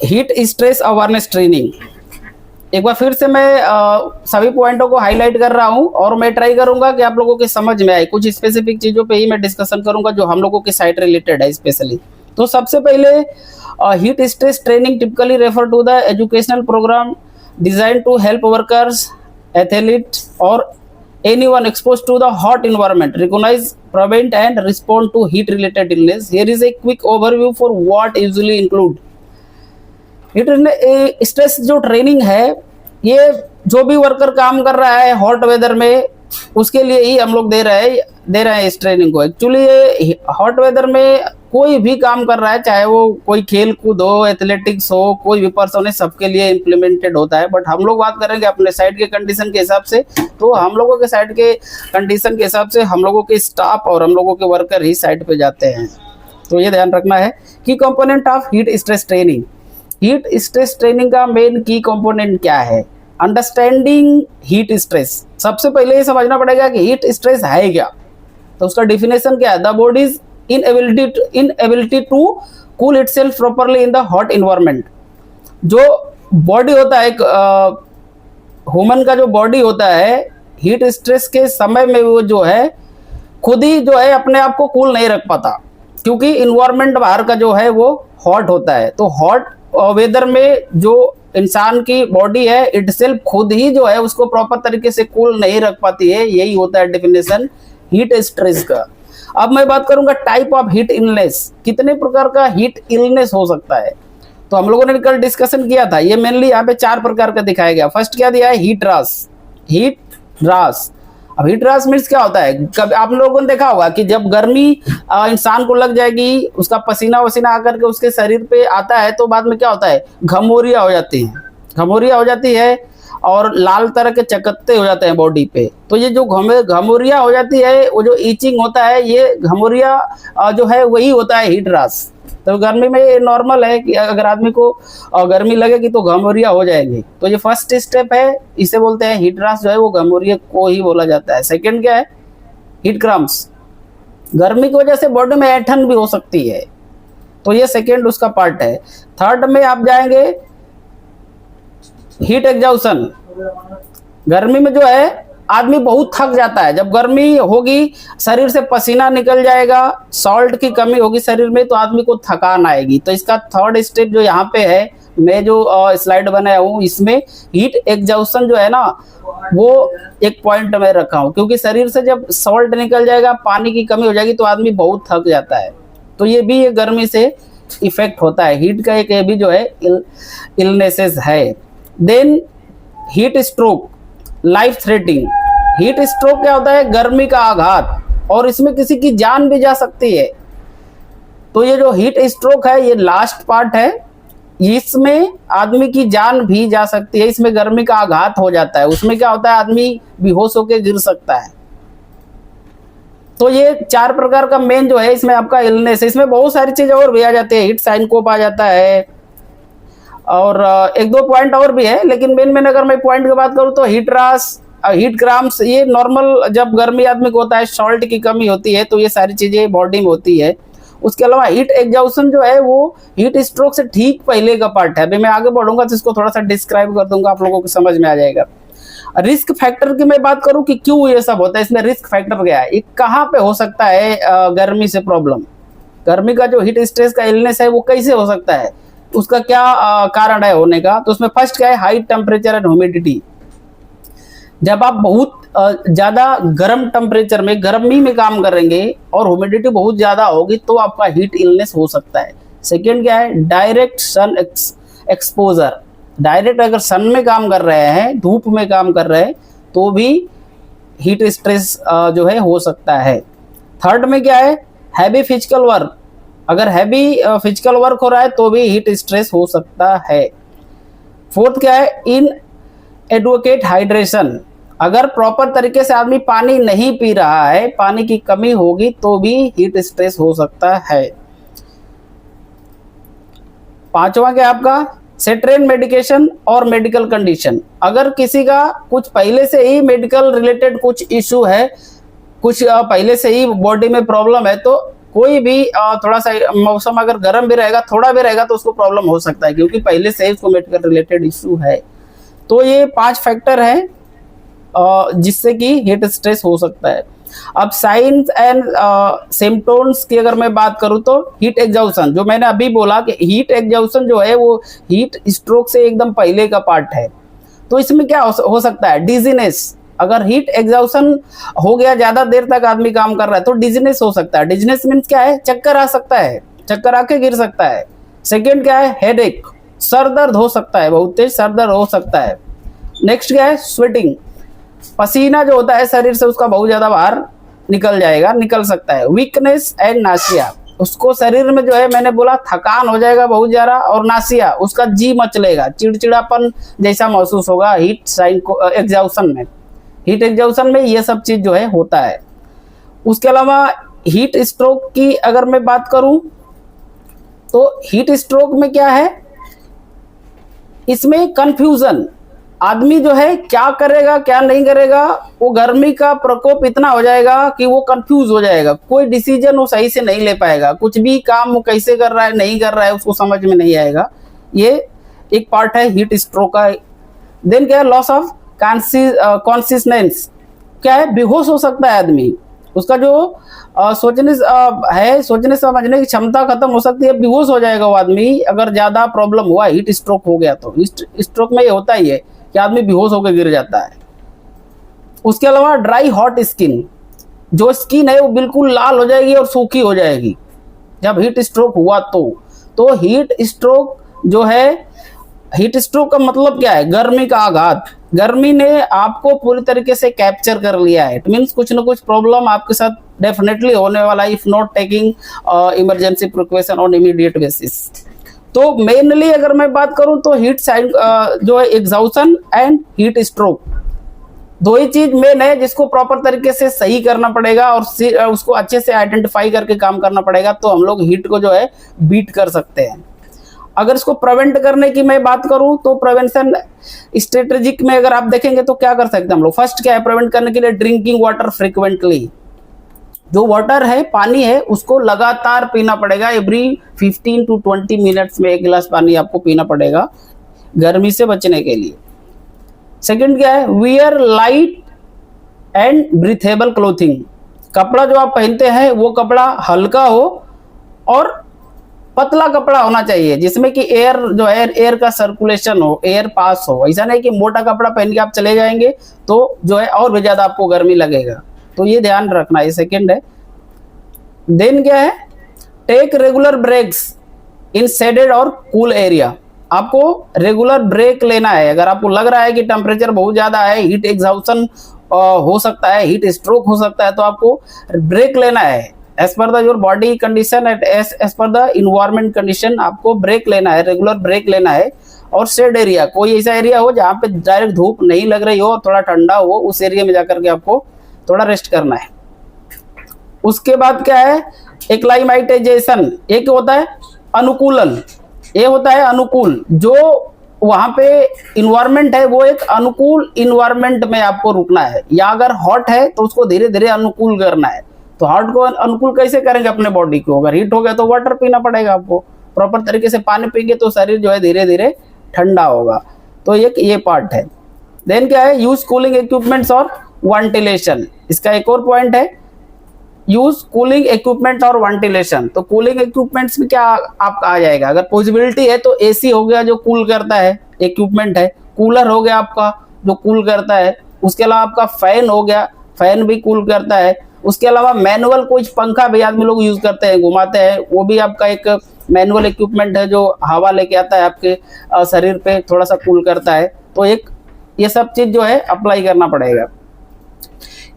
Heat stress awareness training. एक बार फिर से मैं सभी पॉइंटों को हाईलाइट कर रहा हूं और मैं ट्राई करूंगा कि आप लोगों के समझ में आए। कुछ स्पेसिफिक चीजों पे ही मैं डिस्कशन करूंगा जो हम लोगों के साइट रिलेटेड है स्पेशली। तो सबसे पहले heat stress training typically refer to the educational program designed to help workers, athletes और anyone exposed to the hot environment recognize, prevent and respond to heat related illness. Here is a quick overview for what usually include heat stress. जो training है ये जो भी worker काम कर रहा है हॉट वेदर में उसके लिए ही हम लोग दे रहे हैं इस ट्रेनिंग को। एक्चुअली ये हॉट वेदर में कोई भी काम कर रहा है, चाहे वो कोई खेल कूद हो, एथलेटिक्स हो, कोई भी पर्सन है, सबके लिए इम्प्लीमेंटेड होता है। बट हम लोग बात करेंगे अपने साइड के कंडीशन के हिसाब से। तो हम लोगों के साइड के कंडीशन के हिसाब से हम लोगों के स्टाफ और हम लोगों के वर्कर ही साइड पे जाते हैं। तो ये ध्यान रखना है। की component of heat stress training. Heat stress training का मेन की कंपोनेंट क्या है? Understanding heat stress. सबसे पहले ये समझना पड़ेगा कि हीट स्ट्रेस है क्या। तो उसका डिफिनेशन क्या है? The body's inability to cool itself properly in the hot environment. जो बॉडी होता है, ह्यूमन का जो बॉडी होता है, हीट स्ट्रेस के समय में वो जो है खुद ही जो है अपने आप को कूल नहीं रख पाता, क्योंकि इन्वायरमेंट बाहर का जो है वो हॉट होता है। तो हॉट वेदर में जो इंसान की बॉडी है इट सेल्फ खुद ही जो है उसको प्रॉपर तरीके से कूल नहीं रख पाती है। यही होता है डेफिनेशन हीट स्ट्रेस का। अब मैं बात करूंगा टाइप ऑफ हीट इलनेस। कितने प्रकार का हीट इलनेस हो सकता है? तो हम लोगों ने कल डिस्कशन किया था। ये मेनली यहाँ पे 4 प्रकार का दिखाया गया। फर्स्ट क्या दिया है? हीट रास। हीट रास। अब हीट रास मीन्स क्या होता है? कब आप लोगों ने देखा होगा कि जब गर्मी इंसान को लग जाएगी, उसका पसीना वसीना आकर के उसके शरीर पे आता है तो बाद में क्या होता है? घमौरियां हो जाती हैं। घमौरियां हो जाती है और लाल तरह के चकत्ते हो जाते हैं बॉडी पे। तो ये जो घमौरियां हो जाती है, वो जो ईचिंग होता है, ये घमौरियां जो है वही होता है हीट रास। तो गर्मी में नॉर्मल है कि अगर आदमी को गर्मी लगेगी तो घमौरियां हो जाएंगी। तो ये फर्स्ट स्टेप है, इसे बोलते हैं हीट रास, जो है वो घमौरिया को ही बोला जाता है। सेकंड क्या है? Heat cramps. गर्मी की वजह से बॉडी में ऐंठन भी हो सकती है, तो ये सेकंड उसका पार्ट है। थर्ड में आप जाएंगे हीट एग्जॉशन। गर्मी में जो है आदमी बहुत थक जाता है। जब गर्मी होगी शरीर से पसीना निकल जाएगा, सॉल्ट की कमी होगी शरीर में, तो आदमी को थकान आएगी। तो इसका थर्ड स्टेप जो यहाँ पे है, मैं जो स्लाइड बनाया हूँ इसमें हीट एग्जॉशन जो है ना, वो एक पॉइंट में रखा हूँ, क्योंकि शरीर से जब सॉल्ट निकल जाएगा, पानी की कमी हो जाएगी, तो आदमी बहुत थक जाता है। तो ये भी गर्मी से इफेक्ट होता है। हीट का एक ये भी जो है इलनेसेस है। Then heat stroke, life threatening. Heat stroke क्या होता है? गर्मी का आघात, और इसमें किसी की जान भी जा सकती है। तो ये जो हीट स्ट्रोक है ये लास्ट पार्ट है, इसमें आदमी की जान भी जा सकती है। इसमें गर्मी का आघात हो जाता है, उसमें क्या होता है? आदमी बेहोश होकर गिर सकता है। तो ये 4 प्रकार का मेन जो है इसमें आपका इलनेस है। इसमें बहुत सारी चीजें और भी आ जाती है। हीट साइनकोप आ जाता है और 1-2 पॉइंट और भी है, लेकिन मेन अगर मैं पॉइंट की बात करूं तो हीट रास, हीट क्रैम्प्स, ये नॉर्मल जब गर्मी आदमी को होता है, सॉल्ट की कमी होती है, तो ये सारी चीजें बॉडी में होती है। उसके अलावा हीट एग्जॉशन जो है वो हीट स्ट्रोक से ठीक पहले का पार्ट है। अभी मैं आगे बढ़ूंगा तो इसको थोड़ा सा डिस्क्राइब कर दूंगा, आप लोगों को समझ में आ जाएगा। रिस्क फैक्टर की मैं बात करूं कि क्यों ये सब होता है, इसमें रिस्क फैक्टर क्या है, कहाँ पे हो सकता है गर्मी से प्रॉब्लम, गर्मी का जो हीट स्ट्रेस का इलनेस है वो कैसे हो सकता है, उसका क्या कारण है होने का। तो उसमें फर्स्ट क्या है? High temperature and humidity. जब आप बहुत ज्यादा गर्म टेम्परेचर में, गर्मी में काम करेंगे और ह्यूमिडिटी बहुत ज्यादा होगी तो आपका हीट इलनेस हो सकता है। सेकेंड क्या है? Direct sun exposure. डायरेक्ट अगर सन में काम कर रहे हैं, धूप में काम कर रहे हैं, तो भी हीट स्ट्रेस जो है हो सकता है। थर्ड में क्या है? Heavy physical work. अगर हैवी फिजिकल वर्क हो रहा है तो भी हीट स्ट्रेस हो सकता है। फोर्थ क्या है? इन एडवोकेट हाइड्रेशन। अगर प्रॉपर तरीके से आदमी पानी नहीं पी रहा है, पानी की कमी होगी तो भी हीट स्ट्रेस हो सकता है। पांचवा क्या आपका? सेट्रेन मेडिकेशन और मेडिकल कंडीशन। अगर किसी का कुछ पहले से ही मेडिकल रिलेटेड कुछ इश्यू है, कुछ पहले से ही बॉडी में प्रॉब्लम है, तो कोई भी थोड़ा सा मौसम अगर गर्म भी रहेगा, थोड़ा भी रहेगा, तो उसको प्रॉब्लम हो सकता है, क्योंकि पहले से ही उसको मेडिकल रिलेटेड इश्यू है। तो ये 5 फैक्टर है जिससे कि हीट स्ट्रेस हो सकता है। अब साइंस एंड सिम्टम्स की अगर मैं बात करूं तो हीट एग्जॉशन, जो मैंने अभी बोला कि हीट एग्जॉशन जो है वो हीट स्ट्रोक से एकदम पहले का पार्ट है। तो इसमें क्या हो सकता है, डिजीनेस। अगर हीट एग्जॉशन हो गया, ज्यादा देर तक आदमी काम कर रहा है, तो डिजीनेस हो सकता है। डिजीनेस मीन्स क्या है, चक्कर आ सकता है, चक्कर आके गिर सकता है। सेकेंड क्या है, हेडेक, सर दर्द हो सकता है, बहुत तेज सर दर्द हो सकता है। नेक्स्ट क्या है, स्वेटिंग, पसीना जो होता है शरीर से उसका बहुत ज्यादा बाहर निकल सकता है। वीकनेस एंड नासिया, उसको शरीर में जो है मैंने बोला थकान हो जाएगा बहुत ज्यादा, और नासिया उसका जी मचलेगा, चिड़चिड़ापन जैसा महसूस होगा हीट साइन को एग्जॉशन में। हीट एग्जॉशन में ये सब चीज जो है होता है। उसके अलावा हीट स्ट्रोक की अगर मैं बात करूं तो हीट स्ट्रोक में क्या है, इसमें कंफ्यूजन, आदमी जो है क्या करेगा क्या नहीं करेगा, वो गर्मी का प्रकोप इतना हो जाएगा कि वो कंफ्यूज हो जाएगा, कोई डिसीजन वो सही से नहीं ले पाएगा, कुछ भी काम वो कैसे कर रहा है नहीं कर रहा है उसको समझ में नहीं आएगा। ये एक पार्ट है हीट स्ट्रोक का। देन क्या है, लॉस ऑफ कॉन्सियसनेस, क्या है, बेहोश हो सकता है आदमी, उसका जो सोचने समझने की क्षमता खत्म हो सकती है, बेहोश हो जाएगा वो आदमी अगर ज्यादा प्रॉब्लम हुआ, हीट स्ट्रोक हो गया तो। स्ट्रोक में ये होता ही है कि आदमी बेहोश होकर गिर जाता है। उसके अलावा ड्राई हॉट स्किन, जो स्किन है वो बिल्कुल लाल हो जाएगी और सूखी हो जाएगी जब हीट स्ट्रोक हुआ तो हीट स्ट्रोक जो है, हीट स्ट्रोक का मतलब क्या है, गर्मी का आघात, गर्मी ने आपको पूरी तरीके से कैप्चर कर लिया है। इट मीन्स कुछ ना कुछ प्रॉब्लम आपके साथ डेफिनेटली होने वाला है, if not taking emergency precaution on immediate basis. तो मेनली अगर मैं बात करूं तो हीट साइन जो है एग्जॉशन एंड हीट स्ट्रोक, दो ही चीज मेन है जिसको प्रॉपर तरीके से सही करना पड़ेगा और उसको अच्छे से आइडेंटिफाई करके काम करना पड़ेगा, तो हम लोग हीट को जो है बीट कर सकते हैं। अगर इसको प्रिवेंट करने की मैं बात करूं तो प्रिवेंशन स्ट्रेटेजिक में अगर आप देखेंगे तो क्या कर सकते हैं हम लोग। फर्स्ट क्या है प्रिवेंट करने के लिए, ड्रिंकिंग वाटर फ्रिक्वेंटली, जो वाटर है पानी है उसको लगातार पीना पड़ेगा, एवरी 15 to 20 मिनट्स में 1 गिलास पानी आपको पीना पड़ेगा गर्मी से बचने के लिए। सेकंड क्या है, wear light and breathable clothing, कपड़ा जो आप पहनते हैं वो कपड़ा हल्का हो और पतला कपड़ा होना चाहिए जिसमें कि एयर जो है एयर का सर्कुलेशन हो, एयर पास हो। ऐसा नहीं कि मोटा कपड़ा पहन के आप चले जाएंगे तो जो है और भी ज्यादा आपको गर्मी लगेगा, तो ये ध्यान रखना है। सेकंड है। देन क्या है, टेक रेगुलर ब्रेक्स इन शेडेड और कूल एरिया, आपको रेगुलर ब्रेक लेना है। अगर आपको लग रहा है कि टेम्परेचर बहुत ज्यादा है, हीट एग्जॉशन हो सकता है, हीट स्ट्रोक हो सकता है, तो आपको ब्रेक लेना है as per the your body condition and as per the environment condition, आपको ब्रेक लेना है, रेगुलर ब्रेक लेना है। और शेड एरिया, कोई ऐसा एरिया हो जहाँ पे डायरेक्ट धूप नहीं लग रही हो और थोड़ा ठंडा हो, उस एरिया में जाकर के आपको थोड़ा रेस्ट करना है। उसके बाद क्या है, एक्लाइमेटाइजेशन, एक होता है अनुकूलन, ये होता है अनुकूल, जो वहां पे इन्वायरमेंट है वो एक अनुकूल इन्वायरमेंट में आपको रुकना है, या अगर हॉट है तो उसको धीरे धीरे अनुकूल करना है। तो हॉट को अनुकूल कैसे करेंगे अपने बॉडी को, अगर हीट हो गया तो वाटर पीना पड़ेगा आपको, प्रॉपर तरीके से पानी पीएंगे तो शरीर जो है धीरे धीरे ठंडा होगा। तो ये पार्ट है। देन क्या है, यूज कूलिंग इक्विपमेंट्स और वेंटिलेशन, इसका एक और पॉइंट है, यूज कूलिंग इक्विपमेंट और वेंटिलेशन। तो कूलिंग इक्विपमेंट्स में क्या आपका आ जाएगा, अगर पॉसिबिलिटी है तो एसी हो गया जो कूल करता है, इक्विपमेंट है, कूलर हो गया आपका जो कूल करता है, उसके अलावा आपका फैन हो गया, फैन भी कूल करता है। उसके अलावा मैनुअल कुछ पंखा भी आदमी लोग यूज करते हैं, घुमाते हैं, वो भी आपका एक मैनुअल इक्विपमेंट है जो हवा लेके आता है आपके शरीर पे, थोड़ा सा कूल करता है। तो एक ये सब चीज जो है अप्लाई करना पड़ेगा।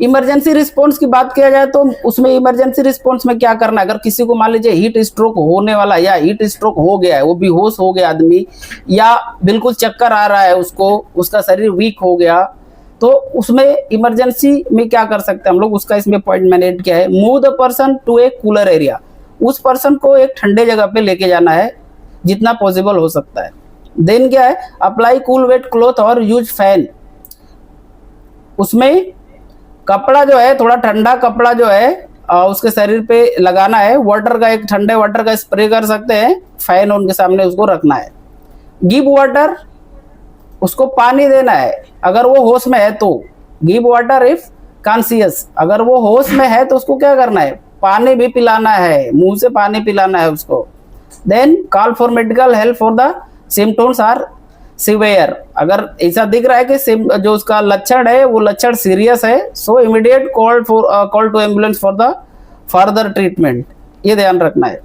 इमरजेंसी रिस्पॉन्स की बात किया जाए तो उसमें इमरजेंसी रिस्पॉन्स में क्या करना है, अगर किसी को मान लीजिए हीट स्ट्रोक होने वाला या हीट स्ट्रोक हो गया है, वो बेहोश हो गया आदमी, या बिल्कुल चक्कर आ रहा है उसको, उसका शरीर वीक हो गया, तो उसमें इमरजेंसी में क्या कर सकते हैं हम लोग, उसका इसमें पॉइंट मैंने किया है, move the person to a cooler area, उस पर्सन को एक ठंडे जगह पे लेके जाना है जितना पॉसिबल हो सकता है। देन क्या है, अप्लाई कूल वेट क्लॉथ और यूज फैन, उसमें कपड़ा जो है थोड़ा ठंडा कपड़ा जो है उसके शरीर पे लगाना है। वाटर का, एक ठंडे वाटर का स्प्रे कर सकते हैं, फैन उनके सामने उसको रखना है। गिव वाटर, उसको पानी देना है अगर वो होश में है तो। गिव वाटर इफ कॉन्शियस, अगर वो होश में है तो उसको क्या करना है, पानी भी पिलाना है, मुंह से पानी पिलाना है उसको। Then call for medical help for the symptoms are severe, अगर ऐसा दिख रहा है कि जो उसका लक्षण है वो लक्षण सीरियस है, so immediate call to ambulance for the further treatment, ये ध्यान रखना है।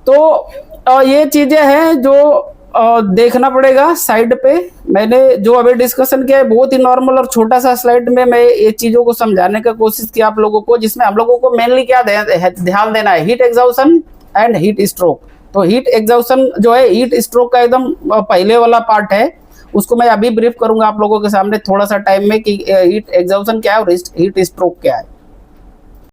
तो ये चीजें हैं जो देखना पड़ेगा साइड पे। मैंने जो अभी डिस्कशन किया है बहुत ही नॉर्मल और छोटा सा स्लाइड में मैं ये चीजों को समझाने का कोशिश किया आप लोगों को, जिसमें हम लोगों को मेनली क्या ध्यान देना है, heat exhaustion and heat stroke. तो हीट एग्जॉशन जो है, हीट स्ट्रोक का एकदम पहले वाला पार्ट है, उसको मैं अभी ब्रीफ करूंगा आप लोगों के सामने थोड़ा सा टाइम में कि हीट एग्जॉशन क्या है और हीट स्ट्रोक क्या है।